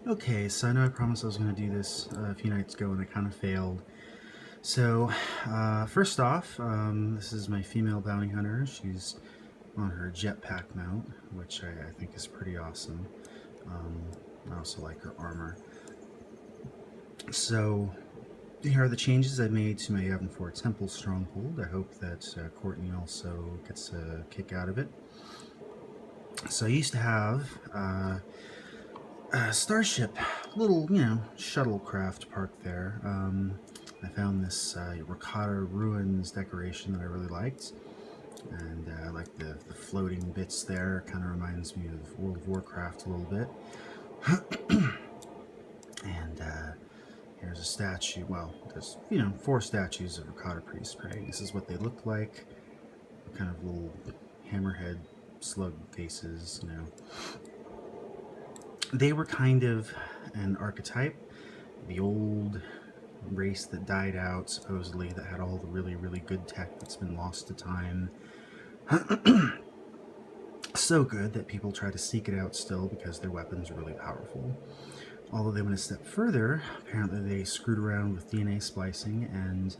Okay, so I know I promised I was going to do this a few nights ago and I kind of failed. So, first off, this is my female bounty hunter. She's on her jetpack mount, which I think is pretty awesome. I also like her armor. So, here are the changes I made to my Yavin 4 Temple Stronghold. I hope that Courtney also gets a kick out of it. So I used to have Starship, little, shuttlecraft parked there. I found this Ricotta Ruins decoration that I really liked, and I like the floating bits there. Kind of reminds me of World of Warcraft a little bit. And here's a statue. Well, there's 4 statues of Ricotta Priest praying. This is what they look like. Kind of little hammerhead slug faces, They were kind of an archetype, the old race that died out, supposedly, that had all the really, really good tech that's been lost to time. So good that people try to seek it out still because their weapons are really powerful. Although they went a step further, apparently they screwed around with DNA splicing and,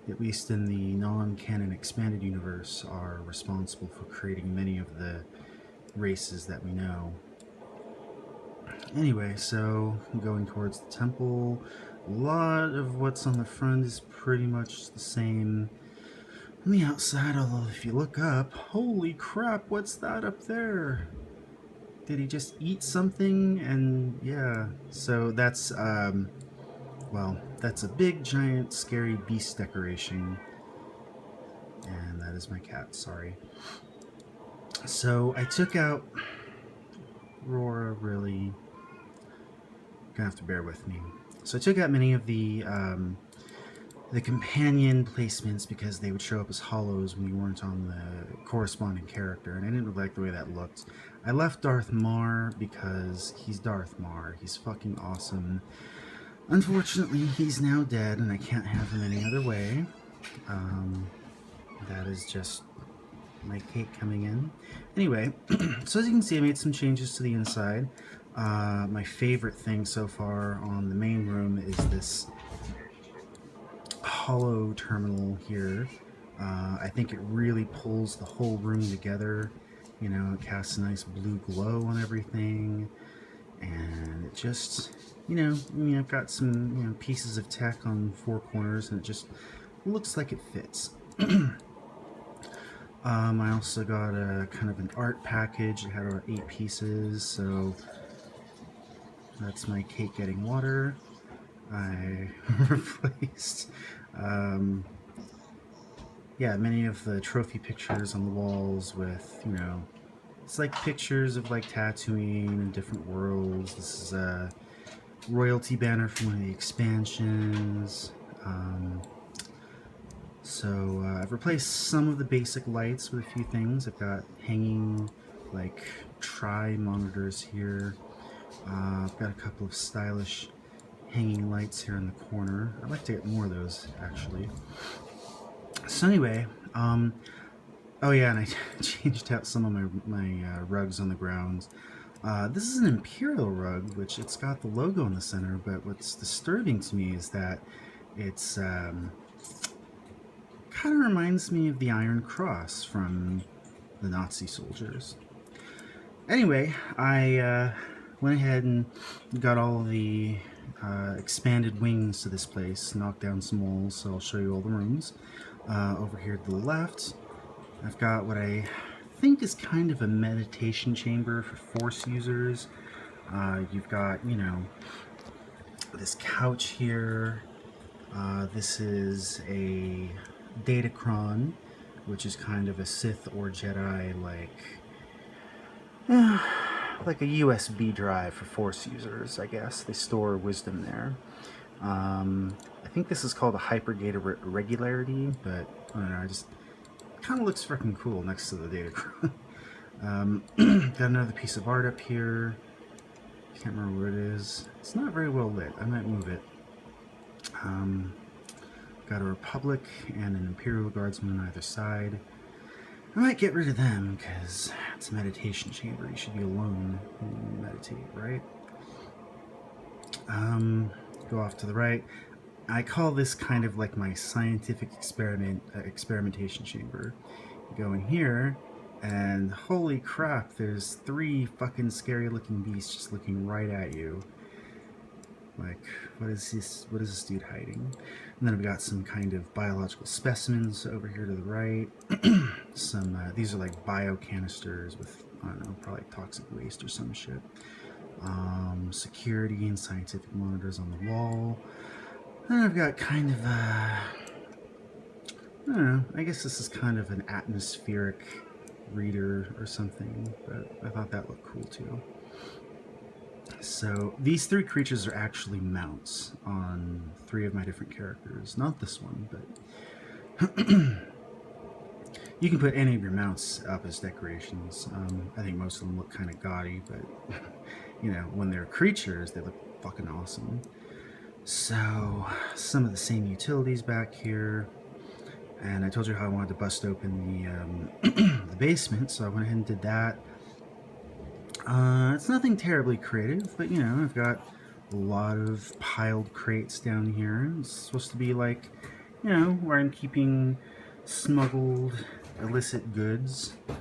at least in the non-canon expanded universe, are responsible for creating many of the races that we know. Anyway, so going towards the temple, a lot of what's on the front is pretty much the same on the outside, although if you look up, holy crap, what's that up there? Did he just eat something? And yeah, so that's, well, that's a big, giant, scary beast decoration. And that is my cat, sorry. So I took out Aurora, really. Gonna have to bear with me. So I took out many of the companion placements because they would show up as hollows when you weren't on the corresponding character, and I didn't really like the way that looked. I left Darth Mar because he's Darth Mar. He's fucking awesome. Unfortunately, he's now dead, and I can't have him any other way. That is just my cake coming in. Anyway, so as you can see, I made some changes to the inside. My favorite thing so far on the main room is this hollow terminal here. I think it really pulls the whole room together. It casts a nice blue glow on everything, and it just, I've got some, pieces of tech on 4 corners, and it just looks like it fits. I also got a kind of an art package. It had about 8 pieces, so that's my cake getting water. I replaced, many of the trophy pictures on the walls with, it's like pictures of like Tatooine and different worlds. This is a royalty banner from one of the expansions. So I've replaced some of the basic lights with a few things. I've got hanging like tri-monitors here. I've got a couple of stylish hanging lights here in the corner. I'd like to get more of those, actually. So anyway, oh yeah, and I changed out some of my rugs on the ground. This is an Imperial rug, which it's got the logo in the center, but what's disturbing to me is that it's kind of reminds me of the Iron Cross from the Nazi soldiers. Anyway, I went ahead and got all of the expanded wings to this place, knocked down some walls, so I'll show you all the rooms. Over here to the left, I've got what I think is kind of a meditation chamber for Force users. You've got, this couch here. This is a Datacron, which is kind of a Sith or Jedi like a USB drive for Force users, I guess. They store wisdom there. I think this is called a Hypergate Regularity, but I don't know, it kind of looks freaking cool next to the Datacron. Got another piece of art up here. Can't remember what it is. It's not very well lit. I might move it. Got a Republic and an Imperial Guardsman on either side. I might get rid of them because it's a meditation chamber. You should be alone when you meditate, right? Go off to the right. I call this kind of like my scientific experimentation chamber. You go in here, and holy crap, there's 3 fucking scary looking beasts just looking right at you. Like, what is this dude hiding? And then I've got some kind of biological specimens over here to the right. These are like bio canisters with, I don't know, probably toxic waste or some shit. Security and scientific monitors on the wall. And I've got kind of I don't know, I guess this is kind of an atmospheric reader or something, but I thought that looked cool too. So these 3 creatures are actually mounts on 3 of my different characters. Not this one, but you can put any of your mounts up as decorations. I think most of them look kind of gaudy, but you know, when they're creatures, they look fucking awesome. So some of the same utilities back here. And I told you how I wanted to bust open the, the basement, so I went ahead and did that. It's nothing terribly creative, but you know, I've got a lot of piled crates down here. It's supposed to be like, you know, where I'm keeping smuggled illicit goods. A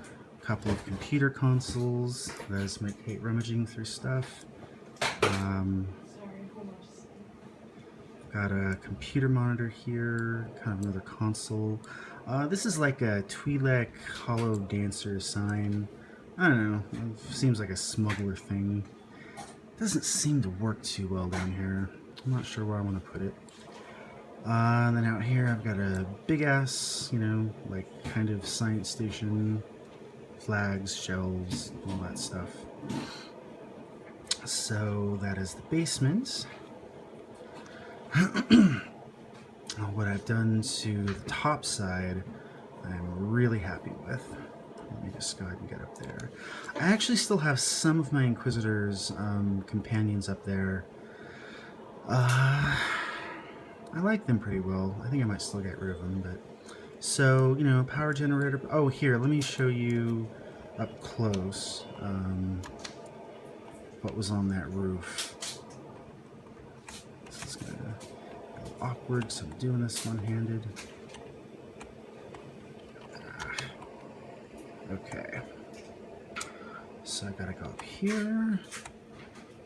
couple of computer consoles. Those might hate rummaging through stuff. Got a computer monitor here, kind of another console. This is like a Twi'lek Hollow Dancer sign. I don't know, it seems like a smuggler thing. Doesn't seem to work too well down here. I'm not sure where I want to put it. And then out here I've got a big ass, you know, like kind of science station, flags, shelves, all that stuff. So that is the basement. What I've done to the top side, I'm really happy with. Let me just go ahead and get up there. I actually still have some of my Inquisitor's companions up there. I like them pretty well. I think I might still get rid of them, but... So, you know, power generator... Oh, here, let me show you up close what was on that roof. This is gonna go awkward, so I'm doing this one-handed. Okay. So I gotta go up here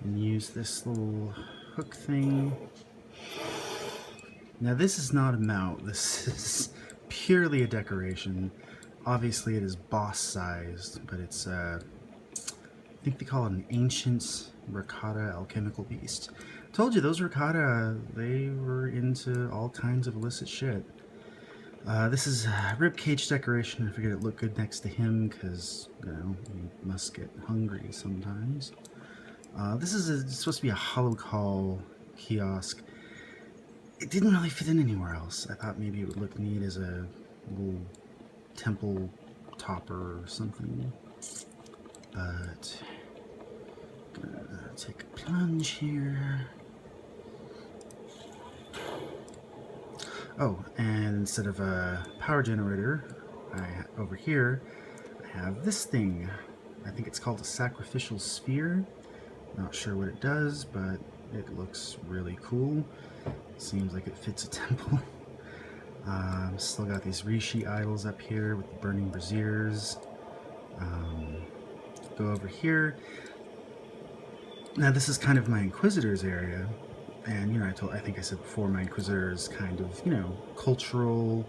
and use this little hook thing. Now this is not a mount, this is purely a decoration. Obviously it is boss sized, but it's I think they call it an ancient ricotta alchemical beast. Told you, those ricotta, they were into all kinds of illicit shit. This is a ribcage decoration. I figured it looked good next to him because, you know, you must get hungry sometimes. This is supposed to be a hollow call kiosk. It didn't really fit in anywhere else. I thought maybe it would look neat as a little temple topper or something. But I'm gonna take a plunge here. Oh, and instead of a power generator, over here, I have this thing. I think it's called a sacrificial sphere. Not sure what it does, but it looks really cool. Seems like it fits a temple. Still got these Rishi idols up here with the burning braziers. Go over here. Now this is kind of my Inquisitor's area. And, you know, I think I said before, my Inquisitor is kind of, you know, cultural,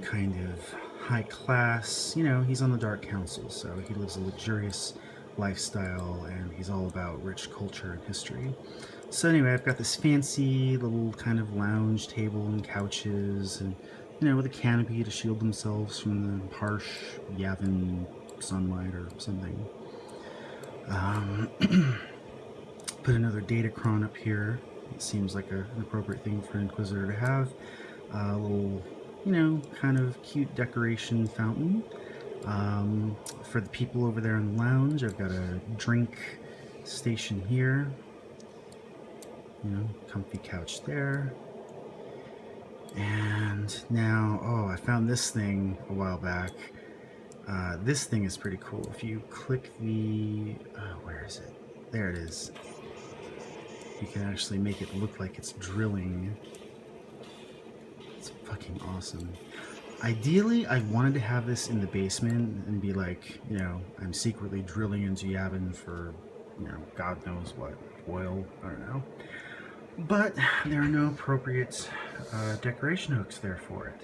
kind of high class. You know, he's on the Dark Council, so he lives a luxurious lifestyle, and he's all about rich culture and history. So anyway, I've got this fancy little kind of lounge table and couches, and, you know, with a canopy to shield themselves from the harsh Yavin sunlight or something. Put another Datacron up here. It seems like an appropriate thing for an Inquisitor to have. A little, you know, kind of cute decoration fountain. For the people over there in the lounge, I've got a drink station here. You know, comfy couch there. And now, oh, I found this thing a while back. This thing is pretty cool. If you click the, where is it? There it is. you can actually make it look like it's drilling. It's fucking awesome. Ideally, I wanted to have this in the basement and be like, you know, I'm secretly drilling into Yavin for, you know, God knows what, oil, I don't know. But there are no appropriate decoration hooks there for it.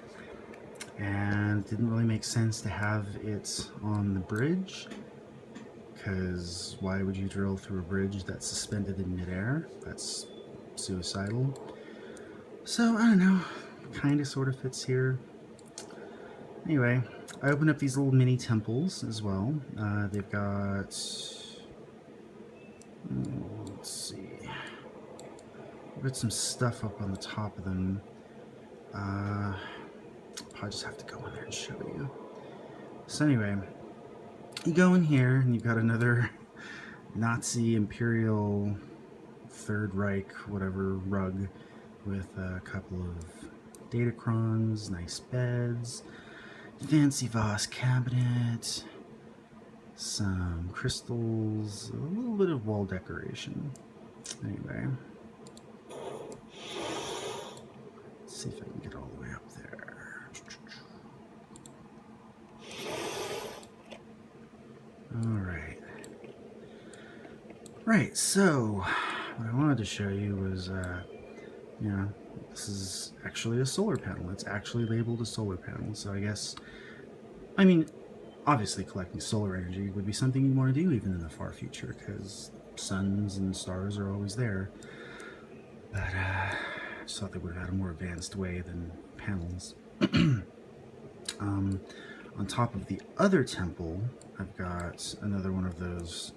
And it didn't really make sense to have it on the bridge, because why would you drill through a bridge that's suspended in midair? That's suicidal. So, I don't know, kind of sort of fits here. Anyway, I opened up these little mini temples as well. They've got, let's see, I've got some stuff up on the top of them. I'll probably just have to go in there and show you. So anyway, you go in here and you've got another Nazi Imperial Third Reich, whatever, rug with a couple of datacrons, nice beds, fancy vase cabinet, some crystals, a little bit of wall decoration. Anyway, let's see if I can get all the way up there. Alright. Right, so what I wanted to show you was, you know, this is actually a solar panel. It's actually labeled a solar panel, so I guess, I mean, obviously collecting solar energy would be something you'd want to do even in the far future, because suns and stars are always there. But I just thought they would have had a more advanced way than panels. On top of the other temple, I've got another one of those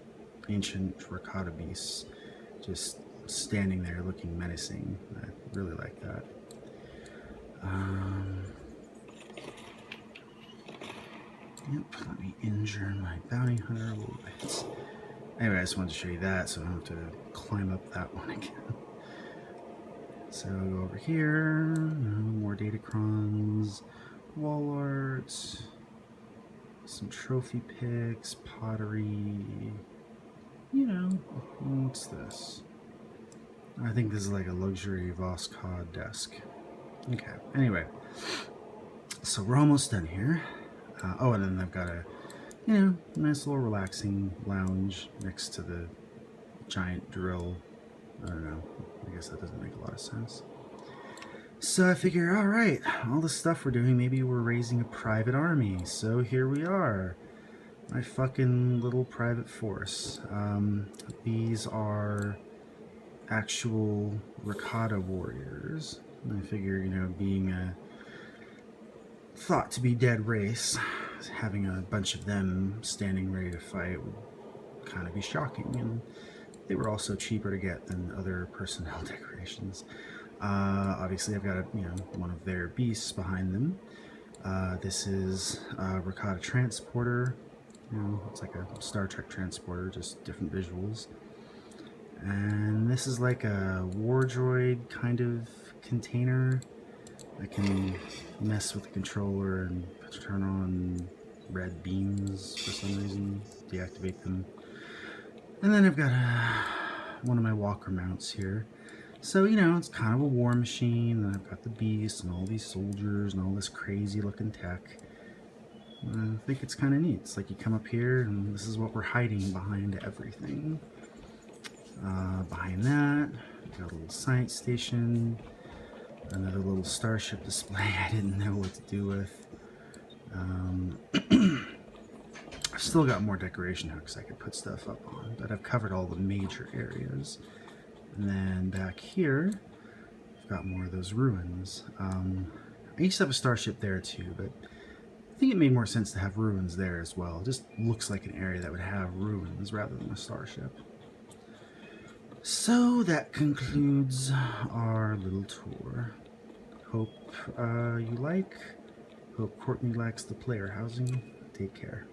ancient terracotta beasts just standing there looking menacing. I really like that. Yep, let me injure my bounty hunter a little bit. Anyway, I just wanted to show you that so I don't have to climb up that one again. So I'll go over here, more datacrons, wall art, some trophy picks, pottery, you know, what's this? I think this is like a luxury Voskhod desk. Okay, anyway, so we're almost done here. Oh, and then I've got a, you know, nice little relaxing lounge next to the giant drill. I don't know, I guess that doesn't make a lot of sense. So I figure, alright, all the stuff we're doing, maybe we're raising a private army. So here we are, my fucking little private force. These are actual Rakata warriors. And I figure, you know, being a thought to be dead race, having a bunch of them standing ready to fight would kind of be shocking. And they were also cheaper to get than other personnel decorations. Obviously, I've got a, you know, one of their beasts behind them. This is a Rakata transporter. You know, it's like a Star Trek transporter, just different visuals. And this is like a war droid kind of container. I can mess with the controller and turn on red beams for some reason, deactivate them. And then I've got one of my walker mounts here. So, you know, it's kind of a war machine, and I've got the beast and all these soldiers and all this crazy looking tech. I think it's kind of neat. It's like you come up here and this is what we're hiding behind everything. Behind that, we've got a little science station, another little starship display I didn't know what to do with. I've still got more decoration hooks I could put stuff up on, but I've covered all the major areas. And then back here, I've got more of those ruins. I used to have a starship there too, but I think it made more sense to have ruins there as well. It just looks like an area that would have ruins rather than a starship. So that concludes our little tour. Hope you like. Hope Courtney likes the player housing. Take care.